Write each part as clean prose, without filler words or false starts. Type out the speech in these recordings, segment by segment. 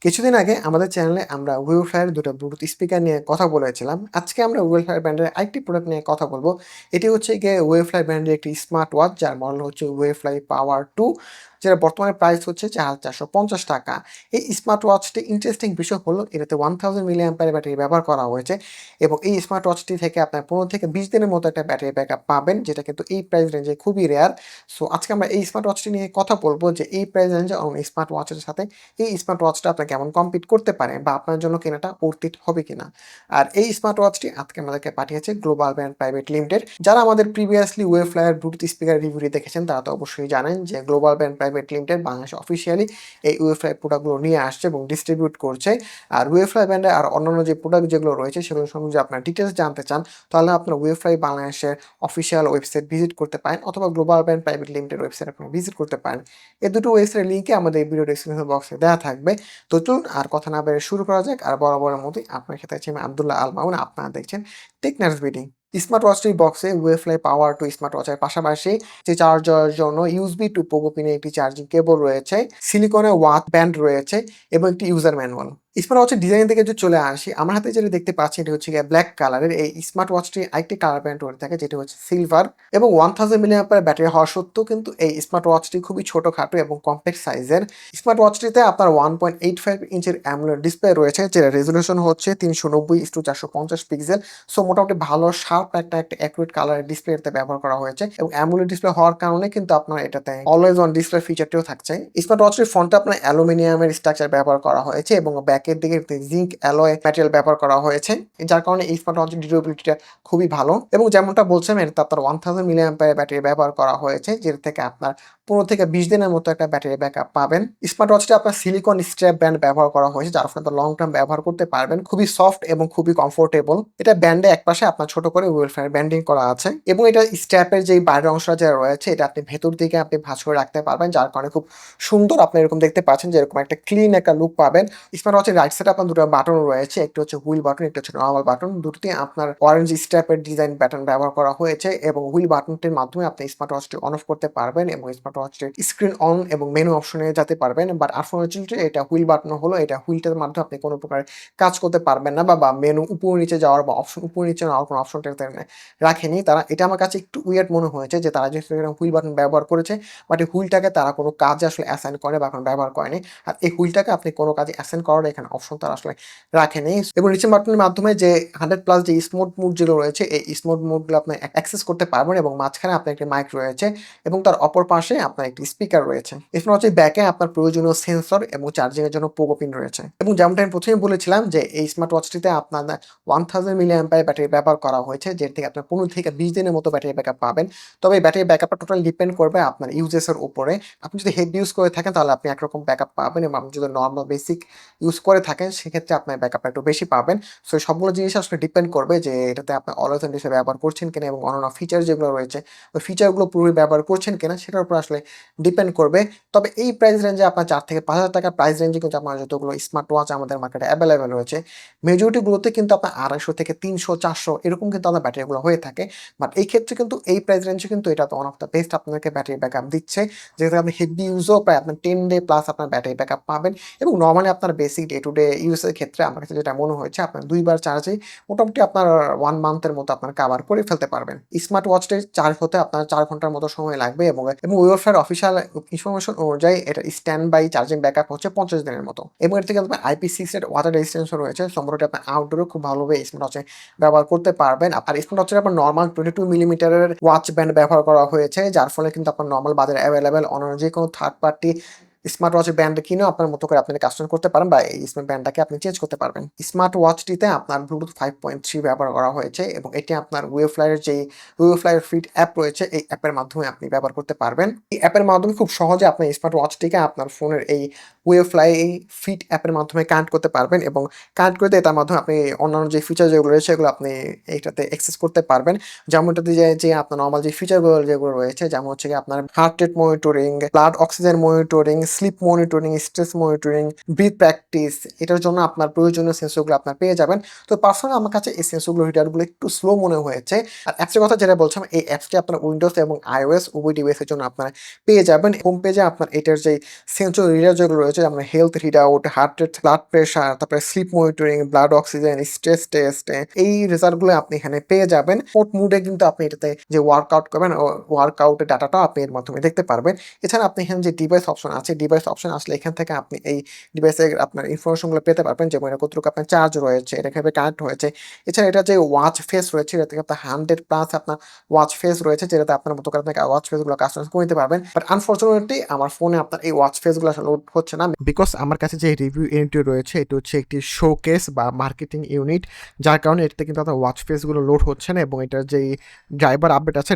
কিছুদিন আগে আমাদের চ্যানেলে আমরা ওয়েভফ্লাইয়ের দুটো ব্লুটুথ স্পিকার নিয়ে কথা বলেছিলাম। আজকে আমরা ওয়েভফ্লাই ব্র্যান্ডের আরেকটি প্রোডাক্ট নিয়ে কথা বলব। এটি হচ্ছে গিয়ে ওয়েভফ্লাই ব্র্যান্ডের একটি স্মার্ট ওয়াচ, যার মডেল হচ্ছে ওয়েভফ্লাই পাওয়ার 2, যেটার বর্তমানে প্রাইস হচ্ছে ৳৪,৪৫০। এই স্মার্ট ওয়াচটি ইন্টারেস্টিং বিষয় হলো এটাতে 1000 মিলি অ্যাম্পিয়ারের ব্যাটারি ব্যবহার করা হয়েছে এবং এই স্মার্ট ওয়াচটি থেকে আপনার 15 থেকে 20 দিনের মতো একটা ব্যাটারি ব্যাকআপ পাবেন, যেটা কিন্তু এই প্রাইস রেঞ্জে খুবই রেয়ার। সো আজকে আমরা এই স্মার্ট ওয়াচটি নিয়ে কথা বলব যে এই প্রাইস রেঞ্জে অন্য স্মার্ট ওয়াচের সাথে এই স্মার্ট ওয়াচটা আপনার কেমন কম্পিট করতে পারে বা আপনার জন্য কেনাটা worth it হবে কিনা। আর এই স্মার্ট ওয়াচটি আজকে আমাদেরকে পাঠিয়েছে গ্লোবাল ব্র্যান্ড প্রাইভেট লিমিটেড। যারা আমাদের প্রিভিয়াসলি ওয়েভফ্লাইয়ের ব্লুটুথ স্পিকার রিভিউটি দেখেছেন তারা তো অবশ্যই জানেন যে গ্লোবাল ব্র্যান্ড প্রাইভেট লিমিটেড বাংলাদেশে অফিসিয়ালি এই ওয়েভফ্লাই প্রোডাক্টগুলো নিয়ে আসছে এবং ডিস্ট্রিবিউট করছে। আর ওয়েভফ্লাই ব্র্যান্ডের আর অন্যান্য যে প্রোডাক্ট যেগুলো রয়েছে সেগুলো সম্বন্ধে যদি আপনার ডিটেলস জানতে চান, তাহলে আপনার ওয়েভফ্লাই বাংলাদেশের অফিসিয়াল ওয়েবসাইট ভিজিট করতে পারেন অথবা global brand private limited website আপনি ভিজিট করতে পারেন। এই দুটো ওয়েবসাইটের লিঙ্কে আমাদের এই ভিডিও ডেসক্রিপশন বক্সে দেওয়া থাকবে। তো চলুন আর কথা না বেরিয়ে শুরু করা যাক। আর বরাবরের মতোই আপনার সাথে আছি আমি আব্দুল্লাহ আল মামুন। আপনারা দেখছেন টেকনার্স বিডি। স্মার্ট ওয়াচটির বক্সে ওয়েভফ্লাই পাওয়ার 2 স্মার্ট ওয়াচের পাশাপাশি যে চার্জারের জন্য ইউএসবি টু পোগো পিনের একটি চার্জিং কেবল রয়েছে, সিলিকনের ওয়াচ ব্যান্ড রয়েছে এবং একটি ইউজার ম্যানুয়াল। স্মার্ট ওয়াচের ডিজাইন থেকে যদি চলে আসি, আমার হাতে যেটা দেখতে পাচ্ছি এটা হচ্ছে গিয়ে ব্ল্যাক কালারের। এই স্মার্ট ওয়াচটি আরেকটি কালার ব্যান্ড করে থাকে যেটা হচ্ছে সিলভার এবং 1000 মিলি অ্যাম্পিয়ার ব্যাটারি হওয়া সত্ত্বেও কিন্তু এই স্মার্ট ওয়াচটি খুবই ছোটখাটো এবং কম্প্যাক্ট সাইজের। স্মার্ট ওয়াচটিতে আপনার 1.85 ইঞ্চের অ্যামোলেড ডিসপ্লে রয়েছে, যেটা রেজলিউশন হচ্ছে 390:450 পিক্সেল। সো মোটামুটি ভালো শার্প একটা অ্যাকুরেট কালারের ডিসপ্লে এটাতে ব্যবহার করা হয়েছে এবং অ্যামোলেড ডিসপ্লে হওয়ার কারণে কিন্তু আপনার এটাতে অলওয়েজ অন ডিসপ্লে ফিচারটিও থাকছে। স্মার্ট ওয়াচটির ফ্রন্টে আপনার অ্যালুমিনিয়ামের স্ট্রাকচার ব্যবহার করা হয়েছে এবং ব্যাকের দিকে জিঙ্ক অ্যালয় ম্যাটেরিয়াল ব্যবহার করা হয়েছে, যার কারণে এই স্মার্ট ওয়াচের ডিউরেবিলিটিটা খুবই ভালো। এবং যেমনটা বলছিলাম, এটাতে আপনার 1000 মিলি অ্যাম্পিয়ার ব্যাটারি ব্যবহার করা হয়েছে, যেটা থেকে আপনার 15 থেকে 20 দিনের মতো একটা ব্যাটারি ব্যাকআপ পাবেন। স্মার্ট ওয়াচটি আপনার সিলিকন স্ট্র্যাপ ব্যান্ড ব্যবহার করা হয়েছে, যার ফলে লং টার্ম ব্যবহার করতে পারবেন। খুবই সফট এবং খুবই কমফোর্টেবল। এটা ব্যান্ডে একপাশে আপনার ছোট করে ওয়েলফেয়ার ব্যান্ডিং করা আছে এবং এটা স্ট্র্যাপের যে বাইরের অংশটা যা রয়েছে এটা আপনি ভেতর দিকে আপনি ভাঁজ করে রাখতে পারবেন, যার কারণে খুব সুন্দর আপনি এরকম দেখতে পাচ্ছেন যে এরকম একটা ক্লিন একটা লুক পাবেন। স্মার্ট ওয়াচের রাইট সাইডে আপনার দুটো বাটন রয়েছে, একটি হচ্ছে হুইল বাটন, একটা হচ্ছে নরমাল বাটন। দুটোতেই আপনার অরেঞ্জ স্ট্র্যাপের ডিজাইন প্যাটার্ন ব্যবহার করা হয়েছে এবং হুইল বাটনটির মাধ্যমে আপনি স্মার্ট ওয়াচটি অন অফ করতে পারবেন এবং স্মার্ট ওয়াচটির স্ক্রিন অন এবং মেনু অপশনে যেতে পারবেন। বাট আনফরচুনেটলি এটা হুইল বাটন হলো, এটা হুইলটার মাধ্যমে আপনি কোনো প্রকার কাজ করতে পারবেন না বা মেনু উপর নিচে যাওয়ার বা অপশন উপর নিচে নেওয়ার কোনো অপশনটা রাখেনি তারা। এটা আমার কাছে একটু উইয়ার্ড মনে হয়েছে যে তারা যেহেতু হুইল বাটন ব্যবহার করেছে, বাট এই হুইলটাকে তারা কোনো কাজে আসলে অ্যাসাইন করে বা এখন ব্যবহার করেনি। আর এই হুইলটাকে আপনি কোনো কাজে অ্যাসাইন করার এখানে অপশন তারা আসলে রাখেনি। এবং নিচের বাটনের মাধ্যমে যে 100+ যে স্মুথ মুড যেগুলো রয়েছে, এই স্মুথ মুডগুলো আপনি অ্যাক্সেস করতে পারবেন এবং মাঝখানে আপনার একটি মাইক রয়েছে এবং তার অপর পাশে আপনার একটি স্পিকার রয়েছে। এরপর হচ্ছে ব্যাকে আপনার প্রয়োজনীয় সেন্সর এবং চার্জিং এর জন্য পোগো পিন রয়েছে। এবং যেমনটা আমি প্রথমেই বলেছিলাম যে এই স্মার্ট ওয়াচটিতে আপনার 1000 মিলি অ্যাম্পিয়ার ব্যাটারি ব্যবহার করা হয়েছে, যেটা থেকে আপনার 15 থেকে 20 দিনের মতো ব্যাটারি ব্যাকআপ পাবেন। তবে এই ব্যাটারি ব্যাকআপটা টোটাল ডিপেন্ড করবে আপনার ইউজেসের উপরে। আপনি যদি হেভি ইউজ করে থাকেন তাহলে আপনি একরকম ব্যাকআপ পাবেন এবং আপনি যদি নরমাল বেসিক ইউজ করে থাকেন সেক্ষেত্রে আপনার ব্যাকআপটা একটু বেশি পাবেন। সো এই সবগুলো জিনিস আসলে ডিপেন্ড করবে যে এটাতে আপনি অলওয়েজ অন ডিসপ্লে ব্যবহার করছেন কিনা এবং অন্যান্য ফিচার যেগুলো রয়েছে ওই ফিচারগুলো পুরোপুরি ব্যবহার করছেন কিনা সেটার উপর আসলে ডিপেন্ড করবে। তবে এই প্রাইস রেঞ্জে আপনার 4 থেকে 5,000 টাকার প্রাইস রেঞ্জে কিন্তু আপনার যতগুলো স্মার্ট ওয়াচ আমাদের মার্কেটে অ্যাভেলেবেল রয়েছে, মেজরিটিগুলোতে কিন্তু আপনার 250 থেকে 300 400 এরকম কিন্তু আপনার ব্যাটারিগুলো হয়ে থাকে। বাট এই ক্ষেত্রে কিন্তু এই প্রাইস রেঞ্জে কিন্তু এটা তো ওয়ান অফ দ্য বেস্ট আপনাকে ব্যাটারি ব্যাকআপ দিচ্ছে, যেহেতু আপনি হেভি ইউজও প্রায় আপনার 10 ডে প্লাস আপনার ব্যাটারি ব্যাকআপ পাবেন। এবং নরমালি আপনার বেসিক ডে টু ডে ইউজের ক্ষেত্রে আমার কাছে যেটা মনে হয়েছে আপনার 2 বার চার্জে মোটামুটি আপনার 1 মান্থের মতো আপনার কভার করে ফেলতে পারবেন। স্মার্ট ওয়াচটির চার্জ হতে আপনার 4 ঘন্টার মতো সময় লাগবে এবং ওয়েফার অফিসিয়াল ইনফরমেশন অনুযায়ী এটা স্ট্যান্ড বাই চার্জিং ব্যাকআপ হচ্ছে 50 দিনের মতো এবং এর থেকে আপনার IP6 এর ওয়াটার রেজিস্ট্যান্সও রয়েছে। সম্পূর্ণটা আপনার আউটডোরে খুব ভালোভাবে স্মার্ট ওয়াচে ব্যবহার করতে পারবেন। আর স্মার্ট ওয়াচের আপনার নরমাল 22 মিলিমিটারের ওয়াচ ব্যান্ড ব্যবহার করা হয়েছে, যার ফলে কিন্তু আপনার নরমাল বাজারে অ্যাভেলেবেল অন্য যে কোনো থার্ড পার্টি স্মার্ট ওয়াচের ব্যান্ড কিনেও আপনার মতো করে আপনি কাস্টমাইজ করতে পারেন বা এই স্মার্ট ব্যান্ডটাকে আপনি চেঞ্জ করতে পারবেন। স্মার্ট ওয়াচটিতে আপনার ব্লুটুথ 5.3 ব্যবহার করা হয়েছে এবং এটি আপনার ওয়েভফ্লাইয়ের যে ওয়েভফ্লাইয়ের ফিট অ্যাপ রয়েছে এই অ্যাপের মাধ্যমে আপনি ব্যবহার করতে পারবেন। এই অ্যাপের মাধ্যমে খুব সহজে আপনি স্মার্ট ওয়াচটিকে আপনার ফোনের এই ওয়েভফ্লাই এই ফিট অ্যাপের মাধ্যমে কানেক্ট করতে পারবেন এবং কানেক্ট করতে তার মাধ্যমে আপনি অন্যান্য যে ফিচার যেগুলো রয়েছে সেগুলো আপনি এইটাতে অ্যাক্সেস করতে পারবেন। যেমনটাতে যে আপনার নরমাল যে ফিচারগুলো যেগুলো রয়েছে, যেমন হচ্ছে আপনার heart rate monitoring, blood oxygen monitoring, sleep monitoring, stress monitoring, breath practice এটার জন্য আপনার প্রয়োজনীয় সেন্সরগুলো আপনার পেয়ে যাবেন। তো পার্সোনালি আমার কাছে এই সেন্সরগুলো রিডারগুলো একটু স্লো মনে হয়েছে। আর অ্যাপসের কথা যেটা বলছিলাম, এই অ্যাপসটি আপনার উইন্ডোজ এবং iOS উভয় ডিভাইসের জন্য আপনারা পেয়ে যাবেন। হোম পেজে আপনার এটার যেই সেন্সর রিডার যেগুলো রয়েছে, যেমন health readout, heart rate, blood pressure, তারপরে sleep monitoring, blood oxygen, stress test, এই রেজাল্টগুলো আপনি এখানে পেয়ে যাবেন। স্পোর্ট মুডে কিন্তু আপনি এটাতে যে ওয়ার্কআউট করবেন, ওয়ার্কআউটের ডাটাটাও আপনি এর মাধ্যমে দেখতে পারবেন। এছাড়া আপনি এখানে যে ডিভাইস অপশন আছে, ডিভাইস অপশন আসলে এখান থেকে আপনি এই ডিভাইসের আপনার ইনফরমেশনগুলো পেতে পারবেন, যেমন এটা কতটুকু আপনার চার্জ রয়েছে, এটা কিভাবে কানেক্ট হয়েছে। এছাড়া এটা যে ওয়াচ ফেস রয়েছে, এটা থেকে আপনার 100+ আপনার ওয়াচ ফেস রয়েছে, যেটাতে আপনার মতো করে আপনাকে ওয়াচ ফেসগুলো কাস্টমাইজ করে নিতে পারবেন। বাট আনফরচুনেটলি আমার ফোনে আপনার এই ওয়াচ ফেসগুলো আসলে লোড হচ্ছে না, বিকজ আমার কাছে যে রিভিউ ইউনিটটি রয়েছে এটি হচ্ছে একটি শোকেস বা মার্কেটিং ইউনিট, যার কারণে এটাতে কিন্তু আপনার ওয়াচ ফেসগুলো লোড হচ্ছে না, এবং এটার যেই ড্রাইভার আপডেট আছে,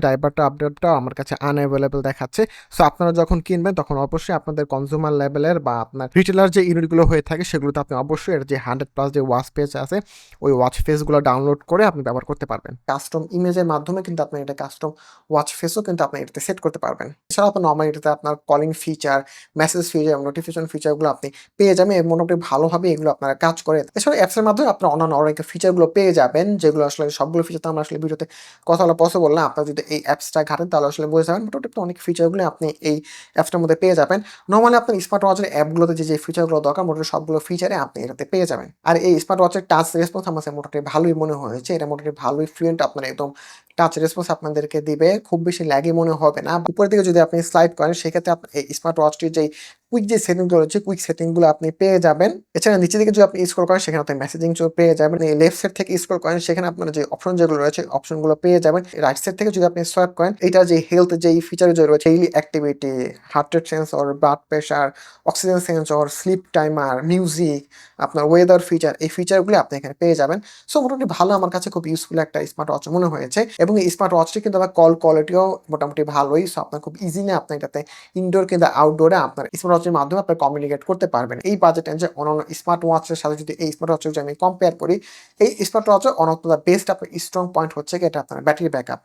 আপডেটটা আমার কাছে আনঅ্যাভেলেবল দেখাচ্ছে। সো আপনারা যখন কিনবেন তখন অবশ্যই আপনাদের কনজিউমার লেভেলের বা আপনার রিটেলার যে ইউনিটগুলো হয়ে থাকে সেগুলোতে আপনি অবশ্যই এর যে 100+ যে ওয়াচ ফেস আছে ওই ওয়াচ ফেসগুলো ডাউনলোড করে আপনি ব্যবহার করতে পারবেন। কাস্টম ইমেজের মাধ্যমে কিন্তু আপনি এটা কাস্টম ওয়াচ ফেসও কিন্তু আপনি এটাতে সেট করতে পারবেন। এছাড়াও আপনার নরমালি এটাতে আপনার calling feature, message feature, notification ফিচারগুলো আপনি পেয়ে যাবেন এবং মোটামুটি ভালোভাবে এগুলো আপনারা কাজ করে। এছাড়া অ্যাপসের মাধ্যমে আপনার অন্যান্য অনেক ফিচারগুলো পেয়ে যাবেন, যেগুলো আসলে সবগুলো ফিচার তো আমরা আসলে ভিডিওতে কথা বলা পসিবল না। আপনারা যদি এই অ্যাপসটা ঘাটেন তাহলে আসলে বুঝে যাবেন। মোটামুটি অনেক ফিচারগুলো আপনি এই অ্যাপসটার মধ্যে পেয়ে যাবেন। নরমালি আপনার স্মার্ট ওয়াচের অ্যাপগুলোতে যে ফিচারগুলো দরকার মোটামুটি সবগুলো ফিচারে আপনি এটাতে পেয়ে যাবেন। আর এই স্মার্ট ওয়াচের টাচ রেসপন্স আমার কাছে মোটামুটি ভালোই মনে হয়েছে। এটা মোটামুটি ভালোই ফ্লুয়েন্ট আপনার একদম টাচ রেসপন্স আপনাদেরকে দিবে। খুব বেশি ল্যাগি মনে হবে না। উপরের দিকে যদি আপনি স্লাইড করেন সেক্ষেত্রে আপনার এই স্মার্ট ওয়াচটির যেই কুইক যে সেটিংগুলো রয়েছে, কুইক সেটিংগুলো আপনি পেয়ে যাবেন। এছাড়া নিচের দিকে যদি আপনি স্ক্রল করেন সেখানে আপনি মেসেজিং পেয়ে যাবেন। এই লেফট সাইড থেকে স্ক্রল করেন সেখানে আপনার যে অপশন যেগুলো রয়েছে অপশনগুলো পেয়ে যাবেন। রাইট সাইড থেকে যদি আপনি সোয়াইপ করেন, এটা যে হেলথ যেই ফিচার যে রয়েছে, daily activity, heart rate sensor, blood pressure, oxygen sensor, sleep timer, music, আপনার ওয়েদার ফিচার, এই ফিচারগুলো আপনি এখানে পেয়ে যাবেন। সো মোটামুটি ভালো, আমার কাছে খুব ইউজফুল একটা স্মার্ট ওয়াচ মনে হয়েছে। এবং এই স্মার্ট ওয়াচটি কিন্তু আবার কল কোয়ালিটিও মোটামুটি ভালোই। সো আপনার খুব ইজিলি আপনি এটাতে ইনডোর কিংবা আউটডোরে আপনার স্মার্ট ওয়াচের মাধ্যমে আপনার কমিউনিকেট করতে পারবেন। এই বাজেট রেঞ্জে অন্যান্য স্মার্ট ওয়াচের সাথে যদি এই স্মার্ট ওয়াচের যদি আমি কম্পেয়ার করি, এই স্মার্ট ওয়াচের অন অফ দ্য বেস্ট আপনার স্ট্রং পয়েন্ট হচ্ছে কি এটা আপনার ব্যাটারি ব্যাকআপ।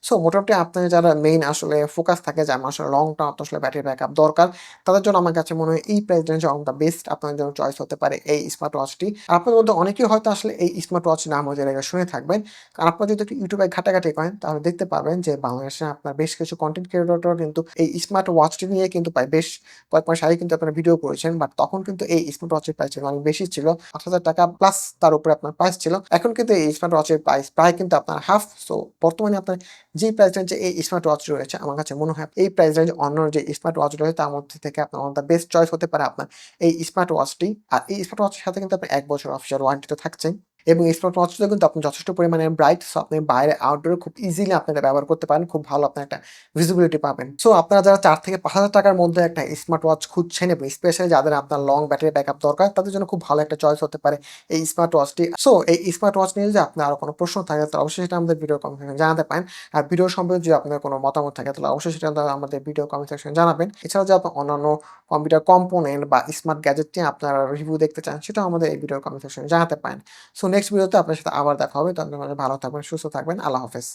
সো মোটামুটি আপনার যারা মেইন আসলে ফোকাস থাকে যে আমার আসলে লং টার্ম আসলে ব্যাটারি ব্যাকআপ দরকার, তাদের জন্য আমার কাছে মনে হয় এই প্রাইস রেঞ্জে অন দ্য বেস্ট আপনাদের জন্য চয়েস হতে পারে এই স্মার্ট ওয়াচটি। আপনাদের মধ্যে অনেকেই হয়তো আসলে এই স্মার্ট ওয়াচ নাম হয়ে শুনে থাকবেন, কারণ আপনারা যদি একটু ইউটিউবে ঘাটাঘাটি করেন তাহলে দেখতে পারবেন যে বাংলাদেশে আপনার বেশ কিছু কন্টেন্ট ক্রিয়েটররা কিন্তু এই স্মার্ট ওয়াচটি নিয়ে কিন্তু প্রায় বেশ কয়েক মাস আগে কিন্তু আপনারা ভিডিও করেছেন। বাট তখন কিন্তু এই স্মার্ট ওয়াচের প্রাইস অনেক বেশি ছিল, ৮,০০০ টাকা প্লাস তার উপরে আপনার প্রাইস ছিল। এখন কিন্তু এই স্মার্ট ওয়াচের প্রাইস প্রায় কিন্তু আপনার হাফ। সো বর্তমানে আপনার যে প্রাইস রেঞ্জে এই স্মার্ট ওয়াচ রয়েছে, আমার কাছে মনে হয় এই প্রাইস রেঞ্জ অন্য যে স্মার্ট ওয়াচ রয়েছে তার মধ্যে থেকে আপনার one of the best choice হতে পারে আপনার এই স্মার্ট ওয়াচটি। আর এই স্মার্ট ওয়াচের সাথে কিন্তু আপনার ১ বছর অফিসিয়াল ওয়ারেন্টি তো থাকছেই। এবং এই স্মার্ট ওয়াচটা কিন্তু আপনি যথেষ্ট পরিমাণে ব্রাইট, সো আপনি বাইরে আউটডোরে খুব ইজিলি আপনি এটা ব্যবহার করতে পারেন। খুব ভালো আপনার একটা ভিজিবিলিটি পাবেন। সো আপনারা যারা ৪ থেকে ৫,০০০ টাকার মধ্যে একটা স্মার্ট ওয়াচ খুঁজছেন এবং স্পেশালি যাদের আপনার লং ব্যাটারি ব্যাকআপ দরকার, তাদের জন্য খুব ভালো একটা চয়েস হতে পারে এই স্মার্ট ওয়াচটি। সো এই স্মার্ট ওয়াচ নিয়ে যদি আপনার আরো কোনো প্রশ্ন থাকে তাহলে অবশ্যই সেটা আমাদের ভিডিও কমেন্ট সেকশনে জানাতে পারেন। আর ভিডিও সম্পর্কে যদি আপনার কোনো মতামত থাকে তাহলে অবশ্যই সেটা আমাদের ভিডিও কমেন্ট সেকশনে জানাবেন। এছাড়াও যদি আপনার অন্যান্য কম্পিউটার কম্পোনেন্ট বা স্মার্ট গ্যাজেট নিয়ে আপনারা রিভিউ দেখতে চান, সেটাও আমাদের এই ভিডিও কমেন্ট সেকশনে জানাতে পারেন। সো নেক্সট ভিডিওতে আপনার সাথে আবার দেখা হবে। ততক্ষণ ভালো থাকবেন, সুস্থ থাকবেন। আল্লাহ হাফেজ।